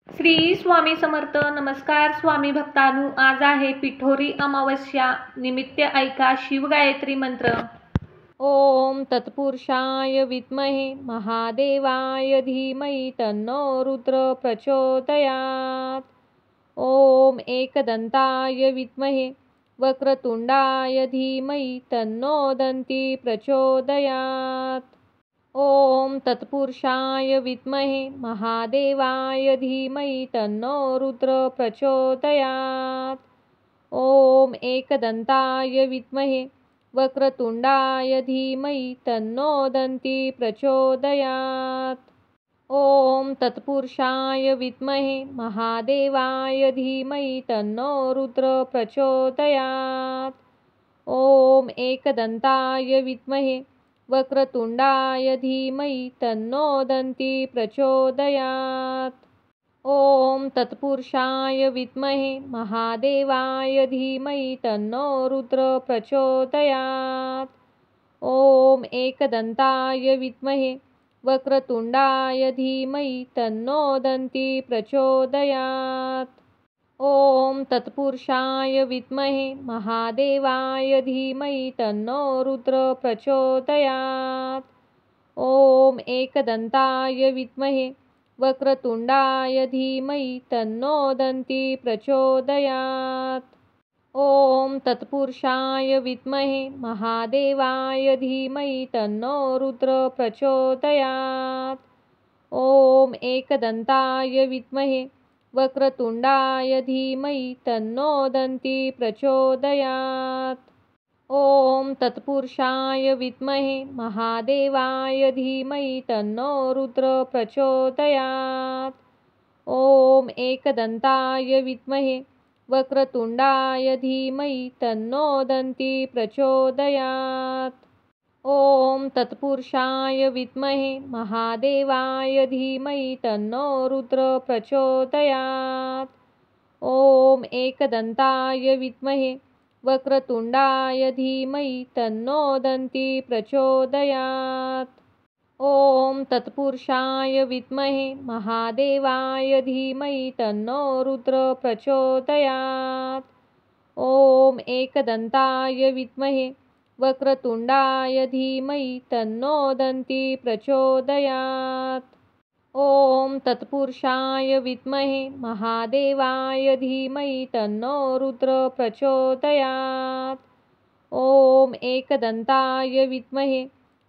श्री स्वामी समर्थ. नमस्कार स्वामी भक्तांनो, आज आहे पिठोरी अमावस्या. निमित्त ऐका शिवगायत्री मंत्र. ओम तत्पुरुषाय विद्महे महादेवाय धीमहि तन्नो रुद्र प्रचोदयात्. ओम एकदंताय विद्महे वक्रतुंडाय धीमहि तन्नो दन्ती प्रचोदयात्. ओम तत्पुरुषाय विद्महे महादेवाय धीमहि तन्नो रुद्र प्रचोदयात्. ओम एकदंताय विद्महे वक्रतुंडाय धीमहि तन्नो दन्ती प्रचोदयात्. ओम तत्पुरुषाय विद्महे महादेवाय धीमहि तन्नो रुद्र प्रचोदयात्. ओम एकदंताय विद्महे वक्रतुंडाय धीमहि तन्नो दन्ती प्रचोदयात्. ओम तत्पुरुषाय विद्महे महादेवाय धीमहि तन्नो रुद्र प्रचोदयात्. ओम एकदंताय विद्महे वक्रतुंडाय धीमहि तन्नो दन्ती प्रचोदयात्. ओम तत्पुरुषाय विद्महे महादेवाय धीमहि तन्नो रुद्र प्रचोदयात्. ओम एकदंताय विद्महे वक्रतुंडाय धीमहि तन्नो दन्ती प्रचोदयात्. ओम तत्पुरुषाय विद्महे महादेवाय धीमहि तन्नो रुद्र प्रचोदयात्. ओम एकदंताय विद्महे वक्रतुंडाय धीमहि तन्नो दन्ती प्रचोदयात्. ओम तत्पुरुषाय विद्महे महादेवाय धीमहि तन्नो रुद्र प्रचोदयात्. ओम एकदंताय विद्महे वक्रतुंडाय धीमहि तन्नो दन्ती प्रचोदयात्. ओम तत्पुरुषाय विद्महे महादेवाय धीमहि तन्नो रुद्र प्रचोदयात्. ओम एकदंताय विद्महे वक्रतुंडाय धीमहि तन्नो दन्ती प्रचोदयात्. ओम तत्पुरुषाय विद्महे महादेवाय धीमहि तन्नो रुद्र प्रचोदयात्. ओम एकदंताय विद्महे वक्रतुंडाय धीमहि तन्नो दन्ती प्रचोदयात्. ओम तत्पुरुषाय विद्महे महादेवाय धीमहि तन्नो रुद्र प्रचोदयात्. ओम एकदंताय विद्महे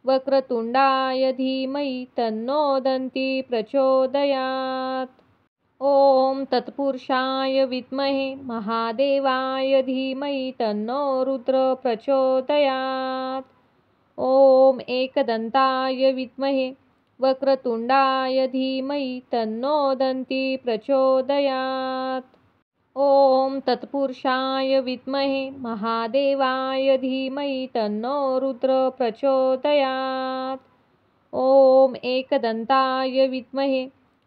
वक्रतुंडाय धीमहि तन्नो दन्ती प्रचोदयात्. ओम तत्पुरुषाय विद्महे महादेवाय धीमहि तन्नो रुद्र प्रचोदयात्. ओम एकदंताय विद्महे वक्रतुंडाय धीमहि तन्नो दन्ती प्रचोदयात्. ओम तत्पुरुषाय विद्महे महादेवाय धीमहि तन्नो रुद्र प्रचोदयात्. ओम एकदंताय विद्महे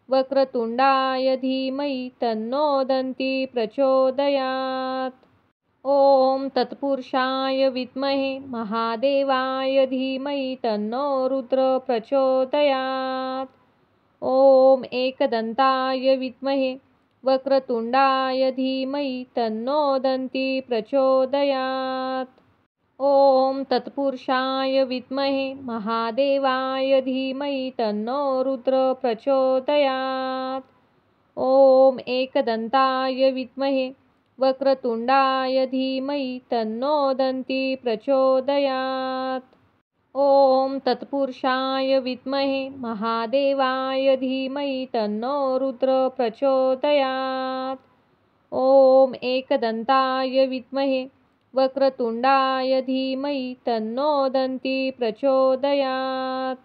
वक्रतुंडाय धीमहि तन्नो दन्ती प्रचोदयात्. ओम तत्पुरुषाय विद्महे महादेवाय धीमहि तन्नो रुद्र प्रचोदयात्. ओम एकदंताय विद्महे वक्रतुंडाय धीमहि तन्नो दन्ती प्रचोदयात्. ओम तत्पुरुषाय विद्महे महादेवाय धीमहि तन्नो रुद्र प्रचोदयात्. ओम एकदंताय विद्महे वक्रतुंडाय धीमहि तन्नो दन्ती प्रचोदयात्. ओम तत्पुरुषाय विद्महे महादेवाय धीमहि तन्नो रुद्र प्रचोदयात्. ओम एकदंताय विद्महे वक्रतुंडाय धीमहि तन्नो दन्ती प्रचोदयात्.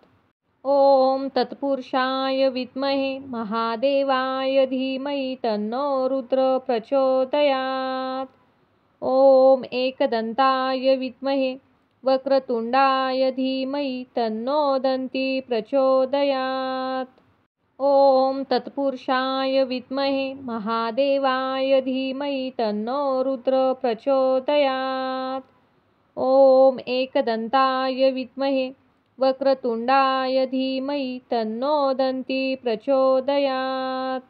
ओम तत्पुरुषाय विद्महे महादेवाय धीमहि तन्नो रुद्र प्रचोदयात्. ओम एकदंताय विद्महे वक्रतुंडाय धीमहि तन्नो दन्ती प्रचोदयात्. ओम तत्पुरुषाय विद्महे महादेवाय धीमहि तन्नो रुद्र प्रचोदयात्. ओम एकदंताय विद्महे वक्रतुंडाय धीमहि तन्नो दन्ती प्रचोदयात्.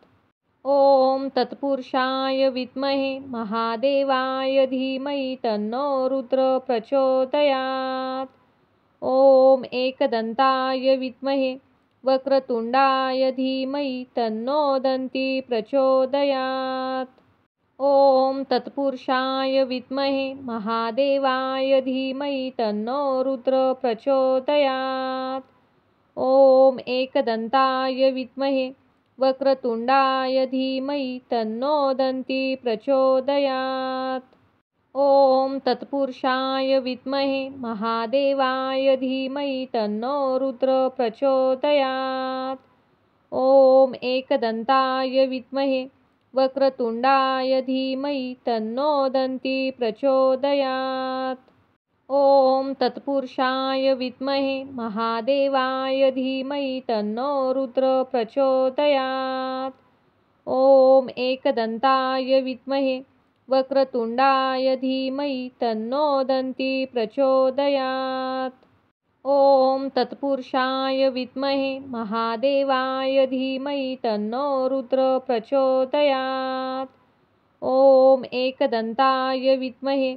तत्पुरुषाय विद्महे महादेवाय धीमहि तन्नो रुद्र प्रचोदयात्। ॐ एकदन्ताय विद्महे वक्रतुंडाय धीमहि तन्नो दन्ती प्रचोदयात्। ॐ तत्पुरुषाय विद्महे महादेवाय धीमहि तन्नो रुद्र प्रचोदयात्। ॐ एकदन्ताय विद्महे वक्रतुंडाय धीमहि तन्नो दन्ती प्रचोदयात्। ॐ तत्पुरुषाय विद्महे महादेवाय धीमहि तन्नो रुद्र प्रचोदयात्। ॐ एकदन्ताय विद्महे वक्रतुंडाय धीमहि तन्नो दन्ती प्रचोदयात्। ॐ तत्पुरुषाय विद्महे महादेवाय धीमहि तन्नो रुद्र प्रचोदयात्। ॐ एकदन्ताय विद्महे वक्रतुंडाय धीमहि तन्नो दन्ती प्रचोदयात्। ॐ तत्पुरुषाय विद्महे महादेवाय धीमहि तन्नो रुद्र प्रचोदयात्। ॐ एकदन्ताय विद्महे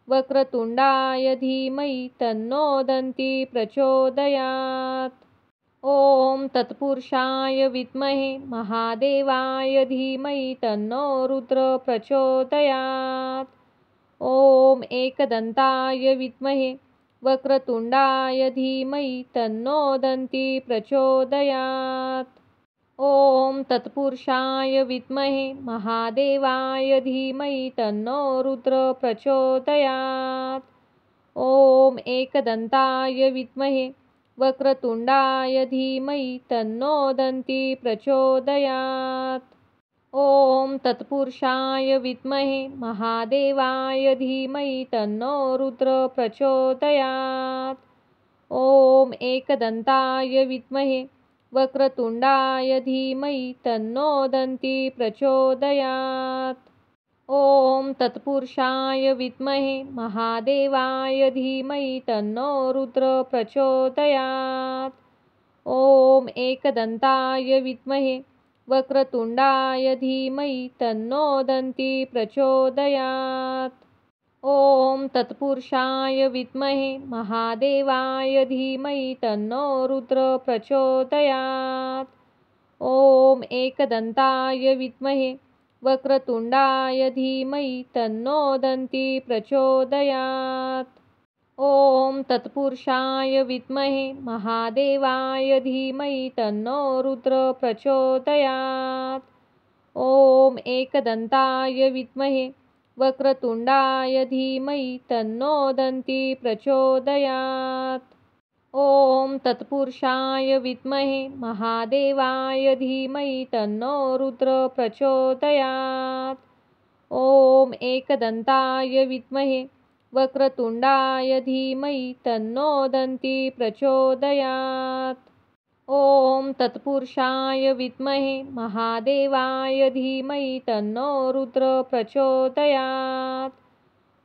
वक्रतुंडाय धीमहि तन्नो दन्ती प्रचोदयात्। ॐ तत्पुरुषाय विद्महे महादेवाय धीमहि तन्नो रुद्र प्रचोदयात्। ॐ एकदन्ताय विद्महे वक्रतुंडाय धीमहि तन्नो दन्ती प्रचोदयात्। ॐ तत्पुरुषाय विद्महे महादेवाय धीमहि तन्नो रुद्र प्रचोदयात्। ॐ एकदन्ताय विद्महे वक्रतुंडाय धीमहि तन्नो दन्ती प्रचोदयात्। ॐ तत्पुरुषाय विद्महे महादेवाय धीमहि तन्नो रुद्र प्रचोदयात्। ॐ एकदन्ताय विद्महे वक्रतुंडाय धीमहि तन्नो दन्ती प्रचोदयात्। ॐ तत्पुरुषाय विद्महे महादेवाय धीमहि तन्नो रुद्र प्रचोदयात्। ॐ एकदन्ताय विद्महे वक्रतुंडाय धीमहि तन्नो दन्ती प्रचोदयात्। ॐ तत्पुरुषाय विद्महे महादेवाय धीमहि तन्नो रुद्र प्रचोदयात्। ॐ एकदन्ताय विद्महे वक्रतुंडाय धीमहि तन्नो दन्ती प्रचोदयात्। ॐ तत्पुरुषाय विद्महे महादेवाय धीमहि तन्नो रुद्र प्रचोदयात्। ॐ एकदन्ताय विद्महे वक्रतुंडाय धीमहि तन्नो दन्ती प्रचोदयात्। ॐ तत्पुरुषाय विद्महे महादेवाय धीमहि तन्नो रुद्र प्रचोदयात्। ॐ एकदन्ताय विद्महे वक्रतुंडाय धीमहि तन्नो दन्ती प्रचोदयात्। ॐ तत्पुरुषाय विद्महे महादेवाय धीमहि तन्नो रुद्र प्रचोदयात्।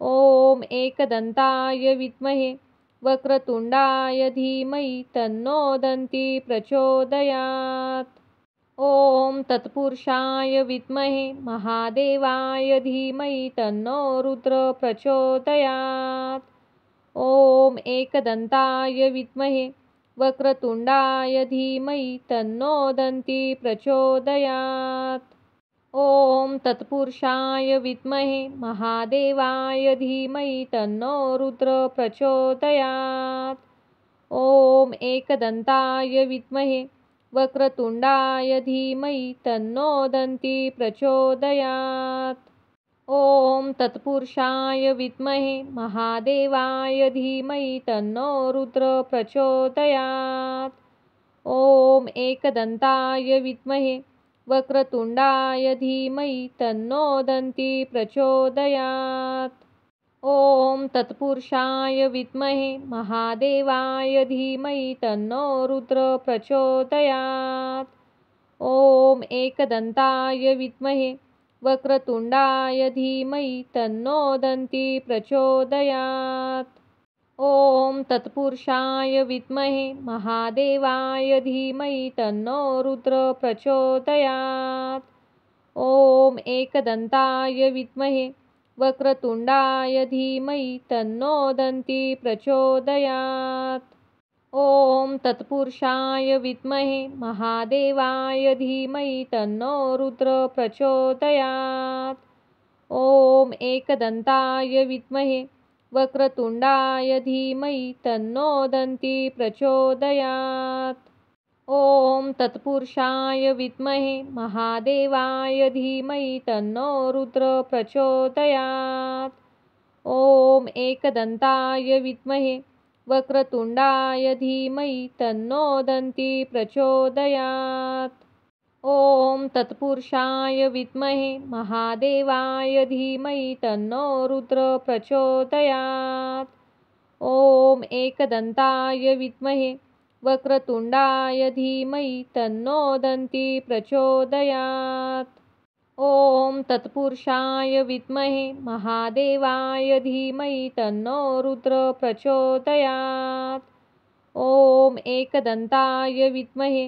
ॐ एकदन्ताय विद्महे वक्रतुंडाय धीमहि तन्नो दन्ती प्रचोदयात्। ॐ तत्पुरुषाय विद्महे महादेवाय धीमहि तन्नो रुद्र प्रचोदयात्। ॐ एकदन्ताय विद्महे वक्रतुंडाय धीमहि तन्नो दन्ती प्रचोदयात्। ॐ तत्पुरुषाय विद्महे महादेवाय धीमहि तन्नो रुद्र प्रचोदयात्। ॐ एकदन्ताय विद्महे वक्रतुंडाय धीमहि तन्नो दन्ती प्रचोदयात्। ॐ तत्पुरुषाय विद्महे महादेवाय धीमहि तन्नो रुद्र प्रचोदयात्। ॐ एकदन्ताय विद्महे वक्रतुंडाय धीमहि तन्नो दन्ती प्रचोदयात्। ॐ तत्पुरुषाय विद्महे महादेवाय धीमहि तन्नो रुद्र प्रचोदयात्। ॐ एकदन्ताय विद्महे वक्रतुंडाय धीमहि तन्नो दन्ती प्रचोदयात्। ॐ तत्पुरुषाय विद्महे महादेवाय धीमहि तन्नो रुद्र प्रचोदयात्। ॐ एकदन्ताय विद्महे वक्रतुण्डाय धीमहि तन्नो दन्ती प्रचोदयात्। ॐ तत्पुरुषाय विद्महे महादेवाय धीमहि तन्नो रुद्र प्रचोदयात्। ॐ एकदन्ताय विद्महे वक्रतुण्डाय धीमहि तन्नो दन्ती प्रचोदयात्। ॐ तत्पुरुषाय विद्महे महादेवाय धीमहि तन्नो रुद्र प्रचोदयात्। ॐ एकदन्ताय विद्महे वक्रतुण्डाय धीमहि तन्नो दन्ती प्रचोदयात्। ॐ तत्पुरुषाय विद्महे महादेवाय धीमहि तन्नो रुद्र प्रचोदयात्। ॐ एकदन्ताय विद्महे वक्रतुण्डाय धीमहि तन्नो दन्ती प्रचोदयात्। ॐ तत्पुरुषाय विद्महे महादेवाय धीमहि तन्नो रुद्र प्रचोदयात्। ॐ एकदन्ताय विद्महे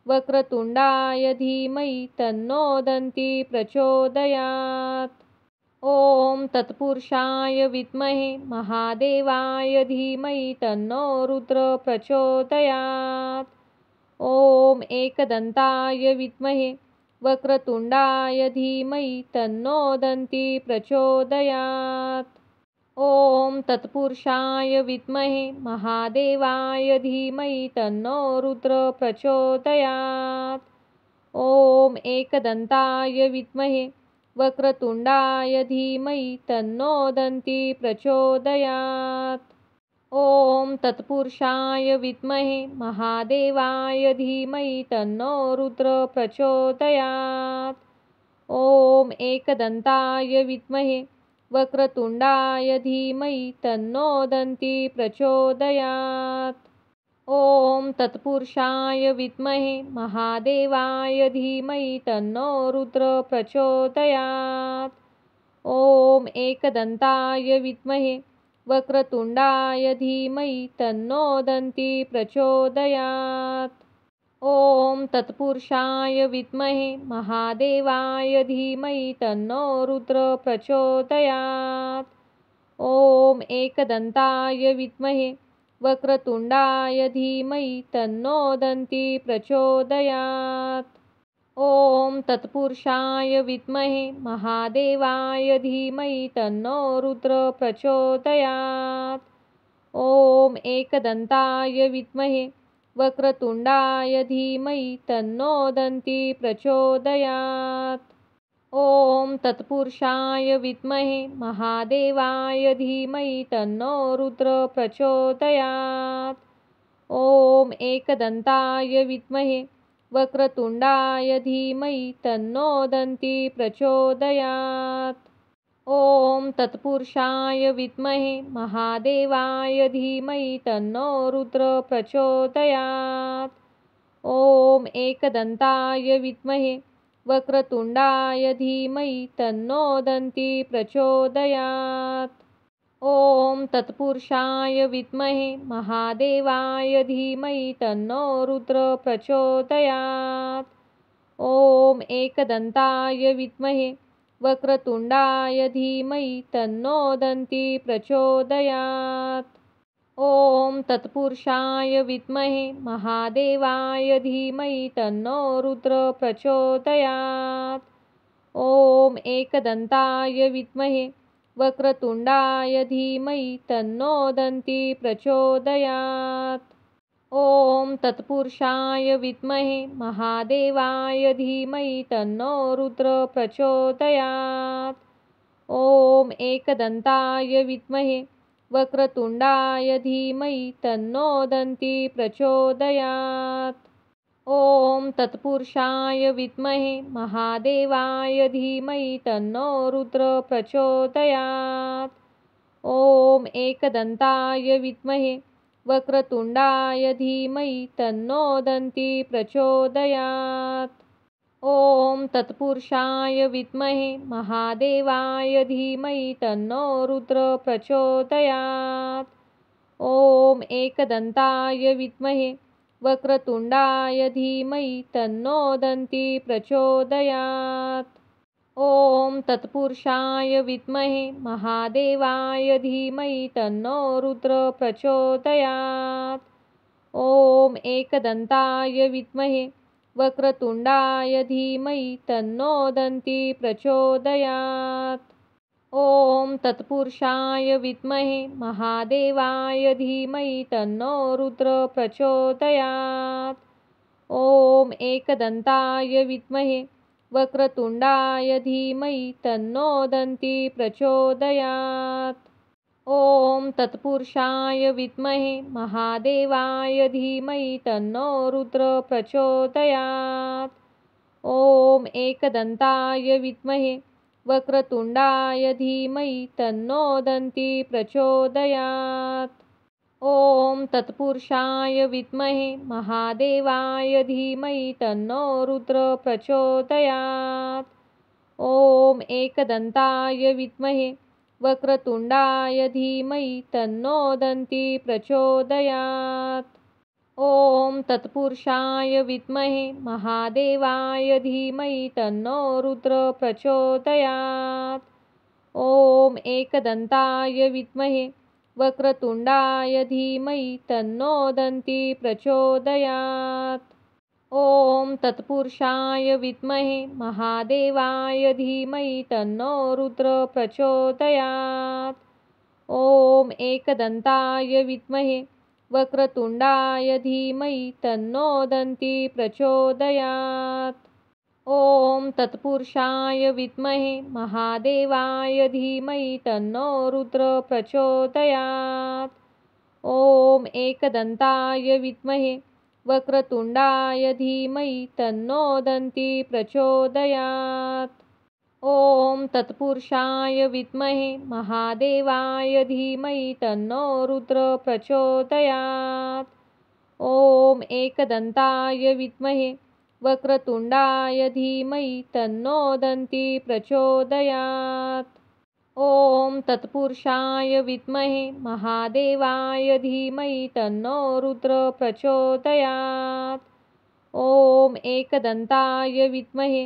वक्रतुण्डाय धीमहि तन्नो दन्ती प्रचोदयात्। ॐ तत्पुरुषाय विद्महे महादेवाय धीमहि तन्नो रुद्र प्रचोदयात्। ॐ एकदन्ताय विद्महे वक्रतुण्डाय धीमहि तन्नो दन्ती प्रचोदयात्। ॐ तत्पुरुषाय विद्महे महादेवाय धीमहि तन्नो रुद्र प्रचोदयात्। ॐ एकदन्ताय विद्महे वक्रतुण्डाय धीमहि तन्नो दन्ती प्रचोदयात्। ॐ तत्पुरुषाय विद्महे महादेवाय धीमहि तन्नो रुद्र प्रचोदयात्। ॐ एकदन्ताय विद्महे वक्रतुण्डाय धीमहि तन्नो दन्ती प्रचोदयात्। ॐ तत्पुरुषाय विद्महे महादेवाय धीमहि तन्नो रुद्र प्रचोदयात्। ॐ एकदन्ताय विद्महे वक्रतुण्डाय धीमहि तन्नो दन्ती प्रचोदयात्। ॐ तत्पुरुषाय विद्महे महादेवाय धीमहि तन्नो रुद्र प्रचोदयात्। ॐ एकदन्ताय विद्महे वक्रतुण्डाय धीमहि तन्नो दन्ती प्रचोदयात्। ॐ तत्पुरुषाय विद्महे महादेवाय धीमहि तन्नो रुद्र प्रचोदयात्। ॐ एकदन्ताय विद्महे वक्रतुण्डाय धीमहि तन्नो दन्ती प्रचोदयात्। ॐ तत्पुरुषाय विद्महे महादेवाय धीमहि तन्नो रुद्र प्रचोदयात्। ॐ एकदन्ताय विद्महे वक्रतुण्डाय धीमहि तन्नो दन्ती प्रचोदयात्। ॐ तत्पुरुषाय विद्महे महादेवाय धीमहि तन्नो रुद्र प्रचोदयात्। ॐ एकदन्ताय विद्महे वक्रतुण्डाय धीमहि तन्नो दन्ती प्रचोदयात्। ॐ तत्पुरुषाय विद्महे महादेवाय धीमहि तन्नो रुद्र प्रचोदयात्। ॐ एकदन्ताय विद्महे वक्रतुण्डाय धीमहि तन्नो दन्ती प्रचोदयात्। ॐ तत्पुरुषाय विद्महे महादेवाय धीमहि तन्नो रुद्र प्रचोदयात्। ॐ एकदन्ताय विद्महे वक्रतुण्डाय धीमहि तन्नो दन्ती प्रचोदयात्। ॐ तत्पुरुषाय विद्महे महादेवाय धीमहि तन्नो रुद्र प्रचोदयात्। ॐ एकदन्ताय विद्महे वक्रतुण्डाय धीमहि तन्नो दन्ती प्रचोदयात्। ॐ तत्पुरुषाय विद्महे महादेवाय धीमहि तन्नो रुद्र प्रचोदयात्। ॐ एकदन्ताय विद्महे वक्रतुण्डाय धीमहि तन्नो दन्ती प्रचोदयात्। ॐ तत्पुरुषाय विद्महे महादेवाय धीमहि तन्नो रुद्र प्रचोदयात्। ॐ एकदन्ताय विद्महे वक्रतुण्डाय धीमहि तन्नो दन्ती प्रचोदयात्। ॐ तत्पुरुषाय विद्महे महादेवाय धीमहि तन्नो रुद्र प्रचोदयात्। ॐ एकदन्ताय विद्महे वक्रतुण्डाय धीमहि तन्नो दन्ती प्रचोदयात्। ॐ तत्पुरुषाय विद्महे महादेवाय धीमहि तन्नो रुद्र प्रचोदयात्। ॐ एकदन्ताय विद्महे वक्रतुण्डाय धीमहि तन्नो दन्ती प्रचोदयात्। ॐ तत्पुरुषाय विद्महे महादेवाय धीमहि तन्नो रुद्र प्रचोदयात्। ॐ एकदन्ताय विद्महे वक्रतुण्डाय धीमहि तन्नो दन्ती प्रचोदयात्। ॐ तत्पुरुषाय विद्महे महादेवाय धीमहि तन्नो रुद्र प्रचोदयात्। ॐ एकदन्ताय विद्महे वक्रतुण्डाय धीमहि तन्नो दन्ती प्रचोदयात्। ॐ तत्पुरुषाय विद्महे महादेवाय धीमहि तन्नो रुद्र प्रचोदयात्। ॐ एकदन्ताय विद्महे वक्रतुण्डाय धीमहि तन्नो दन्ती प्रचोदयात्। ॐ तत्पुरुषाय विद्महे महादेवाय धीमहि तन्नो रुद्र प्रचोदयात्। ॐ एकदन्ताय विद्महे वक्रतुण्डाय धीमहि तन्नो दन्ती प्रचोदयात्। ॐ तत्पुरुषाय विद्महे महादेवाय धीमहि तन्नो रुद्र प्रचोदयात्। ॐ एकदन्ताय विद्महे वक्रतुण्डाय धीमहि तन्नो दन्ती प्रचोदयात्। ॐ तत्पुरुषाय विद्महे महादेवाय धीमहि तन्नो रुद्र प्रचोदयात्। ॐ एकदन्ताय विद्महे वक्रतुण्डाय धीमहि तन्नो दन्ती प्रचोदयात्। ॐ तत्पुरुषाय विद्महे महादेवाय धीमहि तन्नो रुद्र प्रचोदयात्। ॐ एकदन्ताय विद्महे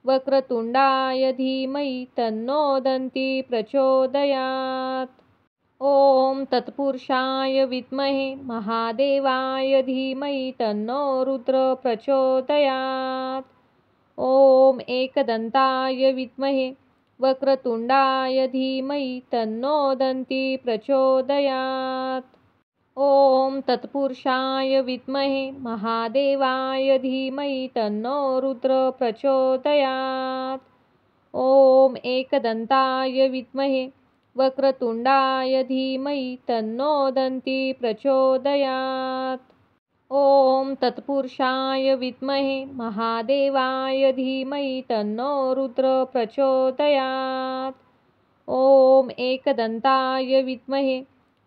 वक्रतुण्डाय धीमहि तन्नो दन्ती प्रचोदयात्। ॐ तत्पुरुषाय विद्महे महादेवाय धीमहि तन्नो रुद्र प्रचोदयात्। ॐ एकदन्ताय विद्महे वक्रतुण्डाय धीमहि तन्नो दन्ती प्रचोदयात्। ॐ तत्पुरुषाय विद्महे महादेवाय धीमहि तन्नो रुद्र प्रचोदयात्। ॐ एकदन्ताय विद्महे वक्रतुण्डाय धीमहि तन्नो दन्ती प्रचोदयात्। ॐ तत्पुरुषाय विद्महे महादेवाय धीमहि तन्नो रुद्र प्रचोदयात्। ॐ एकदन्ताय विद्महे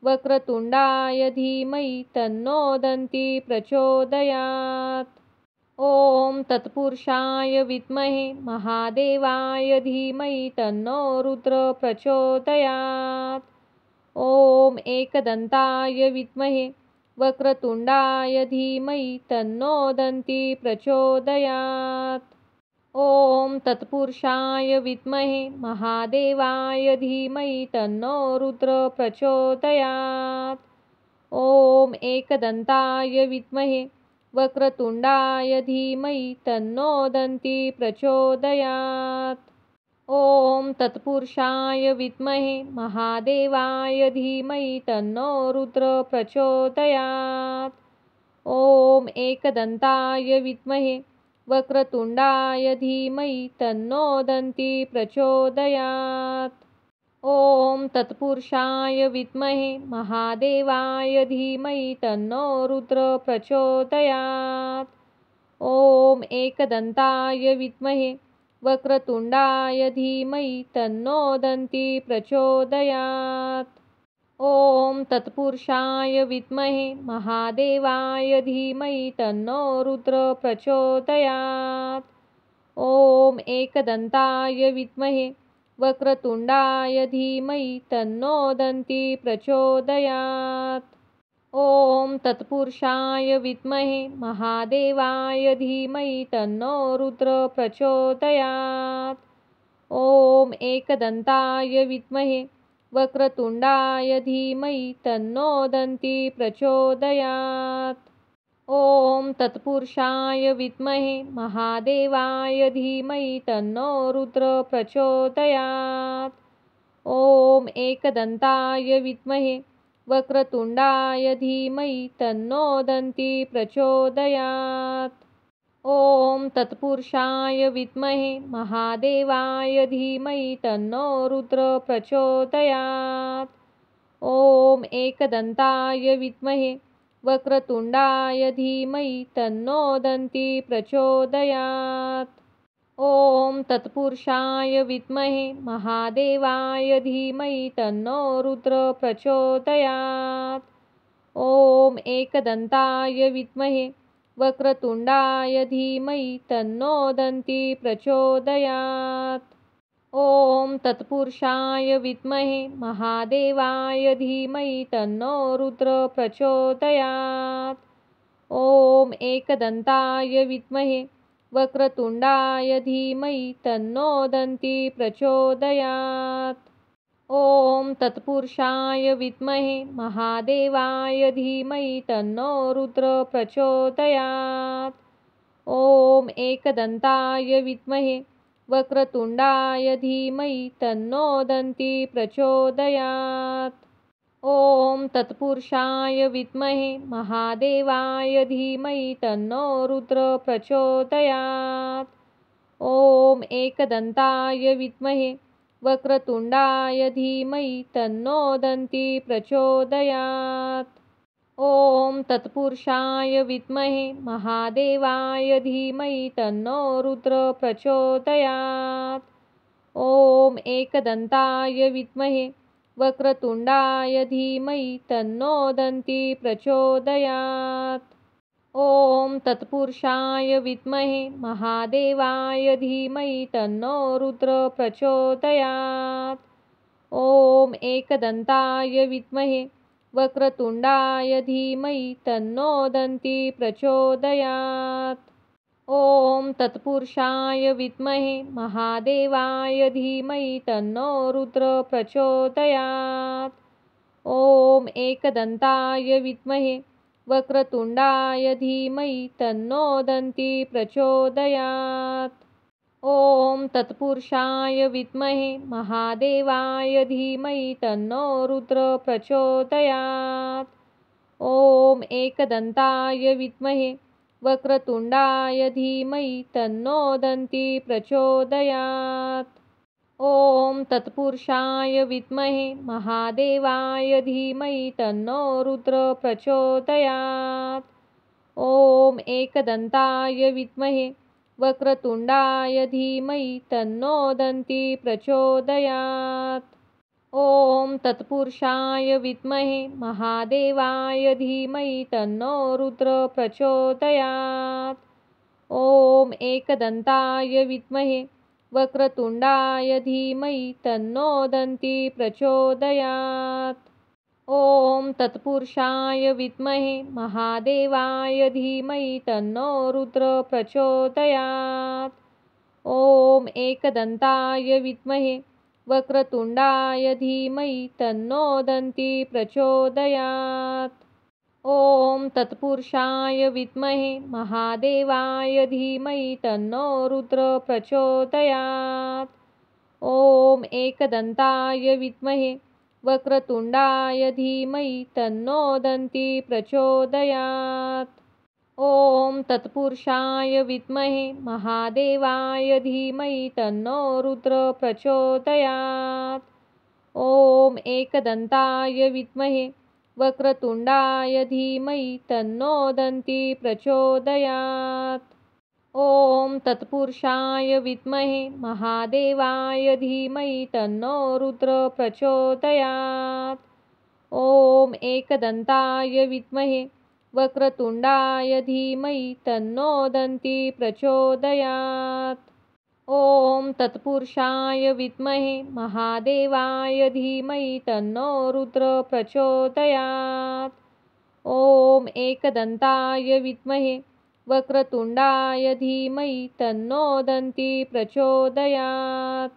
वक्रतुण्डाय धीमहि तन्नो दन्ती प्रचोदयात्। ॐ तत्पुरुषाय विद्महे महादेवाय धीमहि तन्नो रुद्र प्रचोदयात्। ॐ एकदन्ताय विद्महे वक्रतुण्डाय धीमहि तन्नो दन्ती प्रचोदयात्। ॐ तत्पुरुषाय विद्महे महादेवाय धीमहि तन्नो रुद्र प्रचोदयात्। ॐ एकदन्ताय विद्महे वक्रतुण्डाय धीमहि तन्नो दन्ती प्रचोदयात्। ॐ तत्पुरुषाय विद्महे महादेवाय धीमहि तन्नो रुद्र प्रचोदयात्। ॐ एकदन्ताय विद्महे वक्रतुण्डाय धीमहि तन्नो दन्ती प्रचोदयात्। ॐ तत्पुरुषाय विद्महे महादेवाय धीमहि तन्नो रुद्र प्रचोदयात्। ॐ एकदन्ताय विद्महे वक्रतुण्डाय धीमहि तन्नो दन्ती प्रचोदयात्। ॐ तत्पुरुषाय विद्महे महादेवाय धीमहि तन्नो रुद्र प्रचोदयात्। ॐ एकदन्ताय विद्महे वक्रतुण्डाय धीमहि तन्नो दन्ती प्रचोदयात्। ॐ तत्पुरुषाय विद्महे महादेवाय धीमहि तन्नो रुद्र प्रचोदयात्। ॐ एकदन्ताय विद्महे वक्रतुण्डाय धीमहि तन्नो दन्ती प्रचोदयात्। ॐ तत्पुरुषाय विद्महे महादेवाय धीमहि तन्नो रुद्र प्रचोदयात्। ॐ एकदन्ताय विद्महे वक्रतुण्डाय धीमहि तन्नो दन्ती प्रचोदयात्। ॐ तत्पुरुषाय विद्महे महादेवाय धीमहि तन्नो रुद्र प्रचोदयात्। ॐ एकदन्ताय विद्महे वक्रतुण्डाय धीमहि तन्नो दन्ती प्रचोदयात्। ॐ तत्पुरुषाय विद्महे महादेवाय धीमहि तन्नो रुद्र प्रचोदयात्। ॐ एकदन्ताय विद्महे वक्रतुण्डाय धीमहि तन्नो दन्ती प्रचोदयात्। ॐ तत्पुरुषाय विद्महे महादेवाय धीमहि तन्नो रुद्र प्रचोदयात्। ॐ एकदन्ताय विद्महे वक्रतुण्डाय धीमहि तन्नो दन्ती प्रचोदयात्। ॐ तत्पुरुषाय विद्महे महादेवाय धीमहि तन्नो रुद्र प्रचोदयात्। ॐ एकदन्ताय विद्महे वक्रतुण्डाय धीमहि तन्नो दन्ती प्रचोदयात्। ॐ तत्पुरुषाय विद्महे महादेवाय धीमहि तन्नो रुद्र प्रचोदयात्। ॐ एकदन्ताय विद्महे वक्रतुण्डाय धीमहि तन्नो दन्ती प्रचोदयात्। ॐ तत्पुरुषाय विद्महे महादेवाय धीमहि तन्नो रुद्र प्रचोदयात्। ॐ एकदन्ताय विद्महे वक्रतुण्डाय धीमहि तन्नो दन्ती प्रचोदयात्। ॐ तत्पुरुषाय विद्महे महादेवाय धीमहि तन्नो रुद्र प्रचोदयात्। ॐ एकदन्ताय विद्महे वक्रतुण्डाय धीमहि तन्नो दन्ती प्रचोदयात्। ॐ तत्पुरुषाय विद्महे महादेवाय धीमहि तन्नो रुद्र प्रचोदयात्। ॐ एकदन्ताय विद्महे वक्रतुण्डाय धीमहि तन्नो दन्ती प्रचोदयात्। ॐ तत्पुरुषाय विद्महे महादेवाय धीमहि तन्नो रुद्र प्रचोदयात्। ॐ एकदन्ताय विद्महे वक्रतुण्डाय धीमहि तन्नो दन्ती प्रचोदयात्। ॐ तत्पुरुषाय विद्महे महादेवाय धीमहि तन्नो रुद्र प्रचोदयात्। ॐ एकदन्ताय विद्महे वक्रतुण्डाय धीमहि तन्नो दन्ती प्रचोदयात्। ॐ तत्पुरुषाय विद्महे महादेवाय धीमहि तन्नो रुद्र प्रचोदयात्। ॐ एकदन्ताय विद्महे वक्रतुण्डाय धीमहि तन्नो दन्ती प्रचोदयात्। ॐ तत्पुरुषाय विद्महे महादेवाय धीमहि तन्नो रुद्र प्रचोदयात्। ॐ एकदन्ताय विद्महे वक्रतुण्डाय धीमहि तन्नो दन्ती प्रचोदयात्। ॐ तत्पुरुषाय विद्महे महादेवाय धीमहि तन्नो रुद्र प्रचोदयात्। ॐ एकदन्ताय विद्महे वक्रतुण्डाय धीमहि तन्नो दन्ती प्रचोदयात्। ॐ तत्पुरुषाय विद्महे महादेवाय धीमहि तन्नो रुद्र प्रचोदयात्। ॐ एकदन्ताय विद्महे वक्रतुण्डाय धीमहि तन्नो दन्ती प्रचोदयात्। ॐ तत्पुरुषाय विद्महे महादेवाय धीमहि तन्नो रुद्र प्रचोदयात्। ॐ एकदन्ताय विद्महे वक्रतुण्डाय धीमहि तन्नो दन्ती प्रचोदयात्। ॐ तत्पुरुषाय विद्महे महादेवाय धीमहि तन्नो रुद्र प्रचोदयात्। ॐ एकदन्ताय विद्महे वक्रतुण्डाय धीमहि तन्नो दन्ती प्रचोदयात्।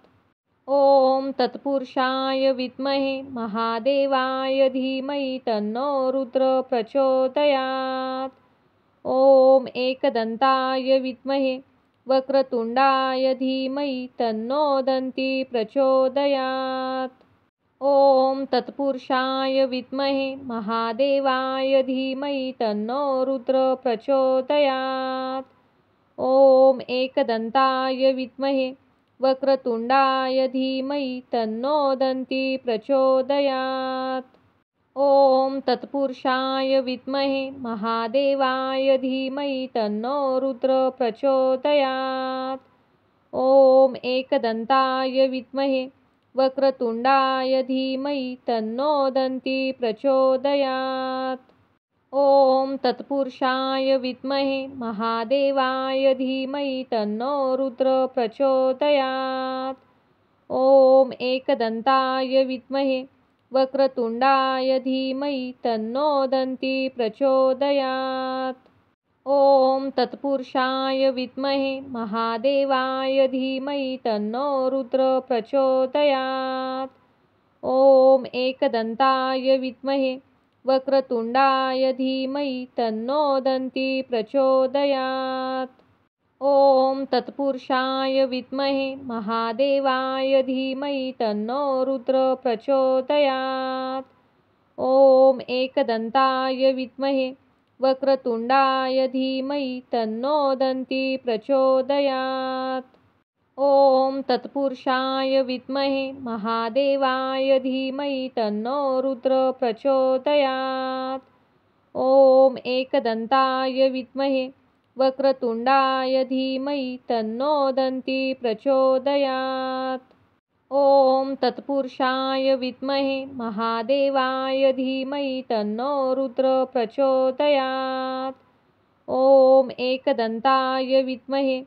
ॐ तत्पुरुषाय विद्महे महादेवाय धीमहि तन्नो रुद्र प्रचोदयात्। ॐ एकदन्ताय विद्महे वक्रतुण्डाय धीमहि तन्नो दन्ती प्रचोदयात्। ॐ तत्पुरुषाय विद्महे महादेवाय धीमहि तन्नो रुद्र प्रचोदयात्। ॐ एकदन्ताय विद्महे वक्रतुण्डाय धीमहि तन्नो दन्ती प्रचोदयात्। ॐ तत्पुरुषाय विद्महे महादेवाय धीमहि तन्नो रुद्र प्रचोदयात्। ॐ एकदन्ताय विद्महे वक्रतुण्डाय धीमहि तन्नो दन्ती प्रचोदयात्। ॐ तत्पुरुषाय विद्महे महादेवाय धीमहि तन्नो रुद्र प्रचोदयात्। ॐ एकदन्ताय विद्महे वक्रतुण्डाय धीमहि तन्नो दन्ती प्रचोदयात्। ॐ तत्पुरुषाय विद्महे महादेवाय धीमहि तन्नो रुद्र प्रचोदयात्। ॐ एकदन्ताय विद्महे वक्रतुण्डाय धीमहि तन्नो दन्ती प्रचोदयात्। ॐ तत्पुरुषाय विद्महे महादेवाय धीमहि तन्नो रुद्र प्रचोदयात्। ॐ एकदन्ताय विद्महे वक्रतुण्डाय धीमहि तन्नो दन्ती प्रचोदयात्। ॐ तत्पुरुषाय विद्महे महादेवाय धीमहि तन्नो रुद्र प्रचोदयात्। ॐ एकदन्ताय विद्महे वक्रतुण्डाय धीमहि तन्नो दन्ती प्रचोदयात्। ॐ तत्पुरुषाय विद्महे महादेवाय धीमहि तन्नो रुद्र प्रचोदयात्। ॐ एकदन्ताय विद्महे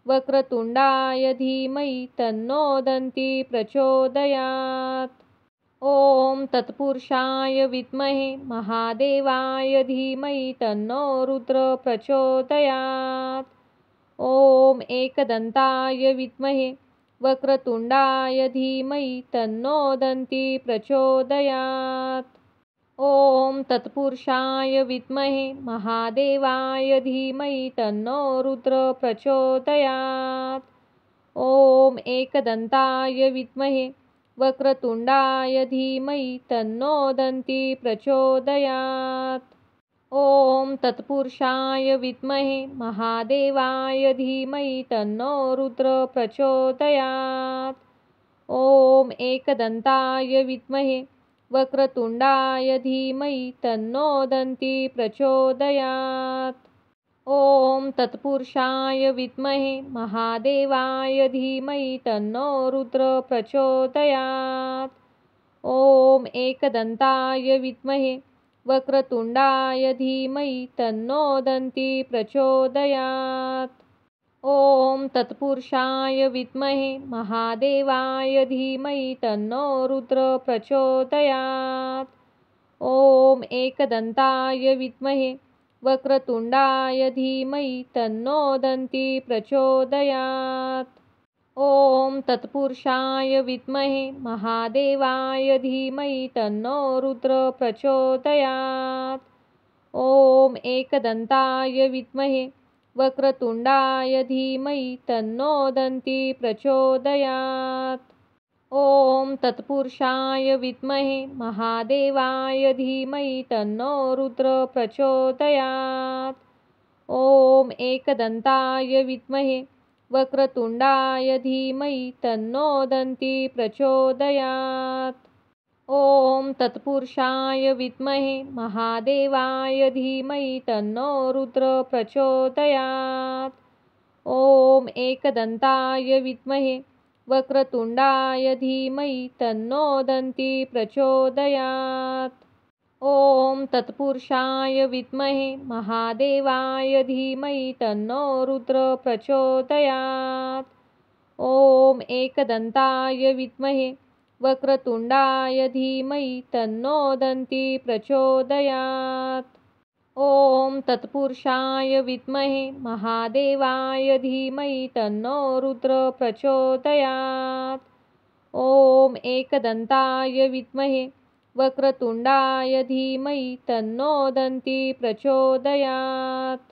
वक्रतुण्डाय धीमहि तन्नो दन्ती प्रचोदयात्। ॐ तत्पुरुषाय विद्महे महादेवाय धीमहि तन्नो रुद्र प्रचोदयात्। ॐ एकदन्ताय विद्महे वक्रतुण्डाय धीमहि तन्नो दन्ती प्रचोदयात्। ॐ तत्पुरुषाय विद्महे महादेवाय धीमहि तन्नो रुद्र प्रचोदयात्। ॐ एकदन्ताय विद्महे वक्रतुण्डाय धीमहि तन्नो दन्ती प्रचोदयात्। ॐ तत्पुरुषाय विद्महे महादेवाय धीमहि तन्नो रुद्र प्रचोदयात्। ॐ एकदन्ताय विद्महे वक्रतुण्डाय धीमहि तन्नो दन्ती प्रचोदयात्। ॐ तत्पुरुषाय विद्महे महादेवाय धीमहि तन्नो रुद्र प्रचोदयात्। ॐ एकदन्ताय विद्महे वक्रतुण्डाय धीमहि तन्नो दन्ती प्रचोदयात्। ॐ तत्पुरुषाय विद्महे महादेवाय धीमहि तन्नो रुद्र प्रचोदयात्। ॐ एकदन्ताय विद्महे वक्रतुण्डाय धीमहि तन्नो दन्ती प्रचोदयात्। ॐ तत्पुरुषाय विद्महे महादेवाय धीमहि तन्नो रुद्र प्रचोदयात्। ॐ एकदन्ताय विद्महे वक्रतुण्डाय धीमहि तन्नो दन्ती प्रचोदयात्। ॐ तत्पुरुषाय विद्महे महादेवाय धीमहि तन्नो रुद्र प्रचोदयात्। ॐ एकदन्ताय विद्महे वक्रतुण्डाय धीमहि तन्नो दन्ती प्रचोदयात्। ॐ तत्पुरुषाय विद्महे महादेवाय धीमहि तन्नो रुद्र प्रचोदयात्। ॐ एकदन्ताय विद्महे वक्रतुण्डाय धीमहि तन्नो दन्ती प्रचोदयात्। ॐ तत्पुरुषाय विद्महे महादेवाय धीमहि तन्नो रुद्र प्रचोदयात्। ॐ एकदन्ताय विद्महे वक्रतुण्डाय धीमहि तन्नो दन्ती प्रचोदयात्। ॐ तत्पुरुषाय विद्महे महादेवाय धीमहि तन्नो रुद्र प्रचोदयात्। ॐ एकदन्ताय विद्महे वक्रतुण्डाय धीमहि तन्नो दन्ती प्रचोदयात्।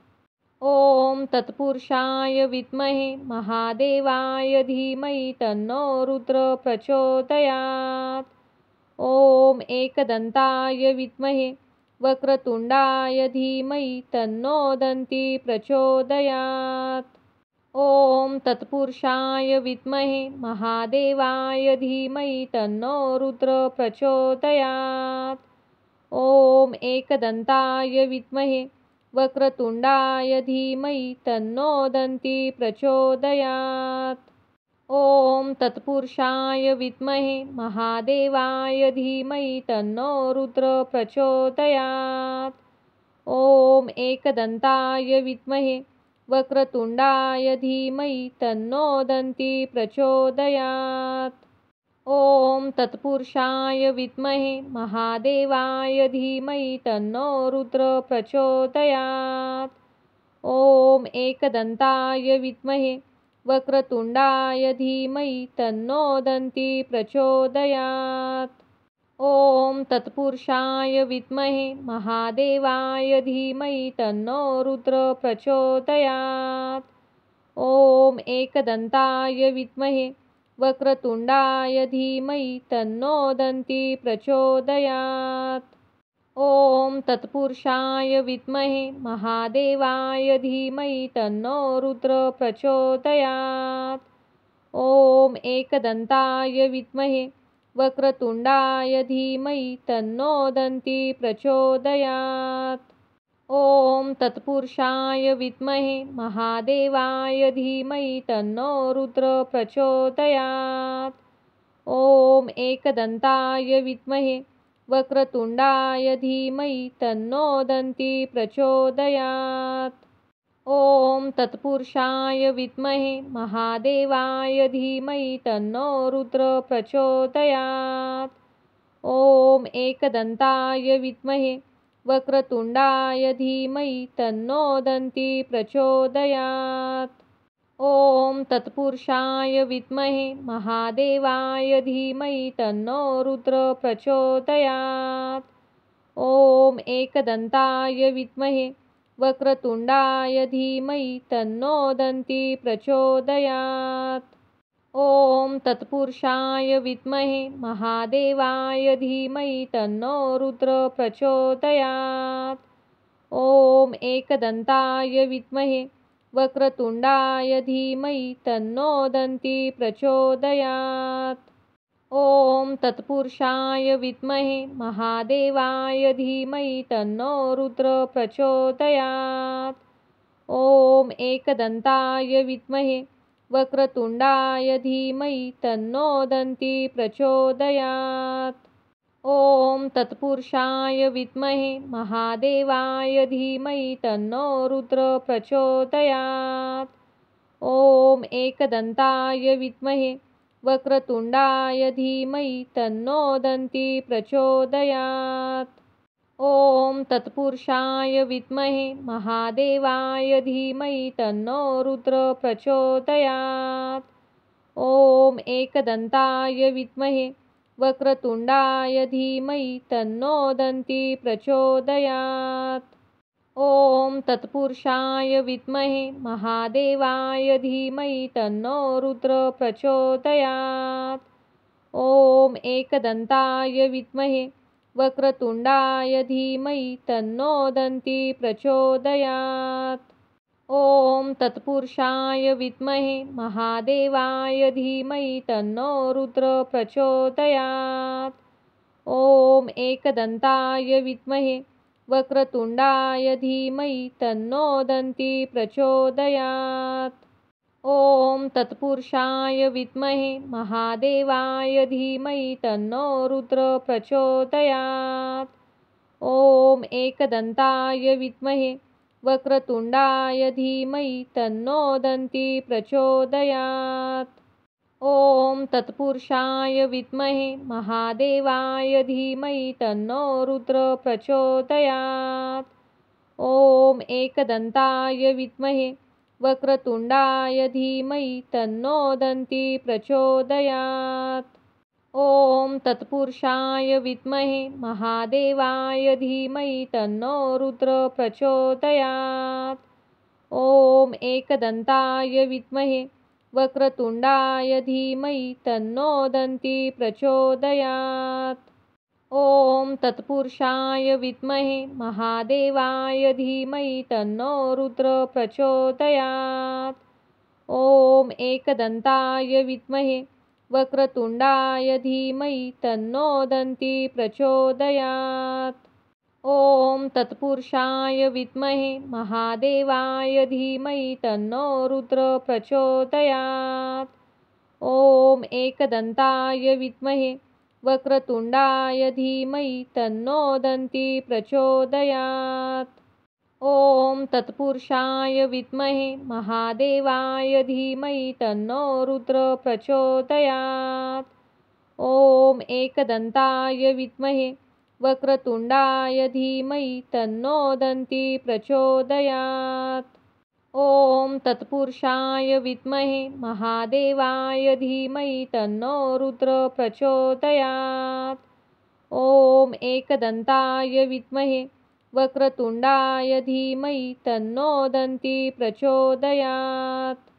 ॐ तत्पुरुषाय विद्महे महादेवाय धीमहि तन्नो रुद्र प्रचोदयात्। ॐ एकदन्ताय विद्महे वक्रतुण्डाय धीमहि तन्नो दन्ती प्रचोदयात्। ॐ तत्पुरुषाय विद्महे महादेवाय धीमहि तन्नो रुद्र प्रचोदयात्। ॐ एकदन्ताय विद्महे वक्रतुण्डाय धीमहि तन्नो दन्ती प्रचोदयात्। ॐ तत्पुरुषाय विद्महे महादेवाय धीमहि तन्नो रुद्र प्रचोदयात्। ॐ एकदन्ताय विद्महे वक्रतुण्डाय धीमहि तन्नो दन्ती प्रचोदयात्। ॐ तत्पुरुषाय विद्महे महादेवाय धीमहि तन्नो रुद्र प्रचोदयात्। ॐ एकदन्ताय विद्महे वक्रतुण्डाय धीमहि तन्नो दन्ती प्रचोदयात्। ॐ तत्पुरुषाय विद्महे महादेवाय धीमहि तन्नो रुद्र प्रचोदयात्। ॐ एकदन्ताय विद्महे वक्रतुण्डाय धीमहि तन्नो दन्ती प्रचोदयात्। ॐ तत्पुरुषाय विद्महे महादेवाय धीमहि तन्नो रुद्र प्रचोदयात्। ॐ एकदन्ताय विद्महे वक्रतुण्डाय धीमहि तन्नो दन्ती प्रचोदयात्। ॐ तत्पुरुषाय विद्महे महादेवाय धीमहि तन्नो रुद्र प्रचोदयात्। ॐ एकदन्ताय विद्महे वक्रतुण्डाय धीमहि तन्नो दन्ती प्रचोदयात्। ॐ तत्पुरुषाय विद्महे महादेवाय धीमहि तन्नो रुद्र प्रचोदयात्। ॐ एकदन्ताय विद्महे वक्रतुण्डाय धीमहि तन्नो दन्ती प्रचोदयात्। ॐ तत्पुरुषाय विद्महे महादेवाय धीमहि तन्नो रुद्र प्रचोदयात्। ॐ एकदन्ताय विद्महे वक्रतुण्डाय धीमहि तन्नो दन्ती प्रचोदयात्। ॐ तत्पुरुषाय विद्महे महादेवाय धीमहि तन्नो रुद्र प्रचोदयात्। ॐ एकदन्ताय विद्महे वक्रतुण्डाय धीमहि तन्नो दन्ती प्रचोदयात्। ॐ तत्पुरुषाय विद्महे महादेवाय धीमहि तन्नो रुद्र प्रचोदयात्। ॐ एकदन्ताय विद्महे वक्रतुण्डाय धीमहि तन्नो दन्ती प्रचोदयात्। ॐ तत्पुरुषाय विद्महे महादेवाय धीमहि तन्नो रुद्र प्रचोदयात्। ॐ एकदन्ताय विद्महे वक्रतुण्डाय धीमहि तन्नो दन्ती प्रचोदयात्। ॐ तत्पुरुषाय विद्महे महादेवाय धीमहि तन्नो रुद्र प्रचोदयात्। ॐ एकदन्ताय विद्महे वक्रतुण्डाय धीमहि तन्नो दन्ती प्रचोदयात्। ॐ तत्पुरुषाय विद्महे महादेवाय धीमहि तन्नो रुद्र प्रचोदयात्। ॐ एकदन्ताय विद्महे वक्रतुण्डाय धीमहि तन्नो दन्ती प्रचोदयात्। ॐ तत्पुरुषाय विद्महे महादेवाय धीमहि तन्नो रुद्र प्रचोदयात्। ॐ एकदन्ताय विद्महे वक्रतुण्डाय धीमहि तन्नो दन्ती प्रचोदयात्। ॐ तत्पुरुषाय विद्महे महादेवाय धीमहि तन्नो रुद्र प्रचोदयात्। ॐ एकदन्ताय विद्महे वक्रतुण्डाय धीमहि तन्नो दन्ती प्रचोदयात्। ॐ तत्पुरुषाय विद्महे महादेवाय धीमहि तन्नो रुद्र प्रचोदयात्। ॐ एकदन्ताय विद्महे वक्रतुण्डाय धीमहि तन्नो दन्ती प्रचोदयात्। ॐ तत्पुरुषाय विद्महे महादेवाय धीमहि तन्नो रुद्र प्रचोदयात्। ॐ एकदन्ताय विद्महे वक्रतुण्डाय धीमहि तन्नो दन्ती प्रचोदयात्। ॐ तत्पुरुषाय विद्महे महादेवाय धीमहि तन्नो रुद्र प्रचोदयात्। ॐ एकदन्ताय विद्महे वक्रतुण्डाय धीमहि तन्नो दन्ती प्रचोदयात्। ॐ तत्पुरुषाय विद्महे महादेवाय धीमहि तन्नो रुद्र प्रचोदयात्। ॐ एकदन्ताय विद्महे वक्रतुण्डाय धीमहि तन्नो दन्ती प्रचोदयात्। ॐ तत्पुरुषाय विद्महे महादेवाय धीमहि तन्नो रुद्र प्रचोदयात्। ॐ एकदन्ताय विद्महे वक्रतुण्डाय धीमहि तन्नो दन्ती प्रचोदयात्। ॐ तत्पुरुषाय विद्महे महादेवाय धीमहि तन्नो रुद्र प्रचोदयात्। ॐ एकदन्ताय विद्महे वक्रतुण्डाय धीमहि तन्नो दन्ती प्रचोदयात्।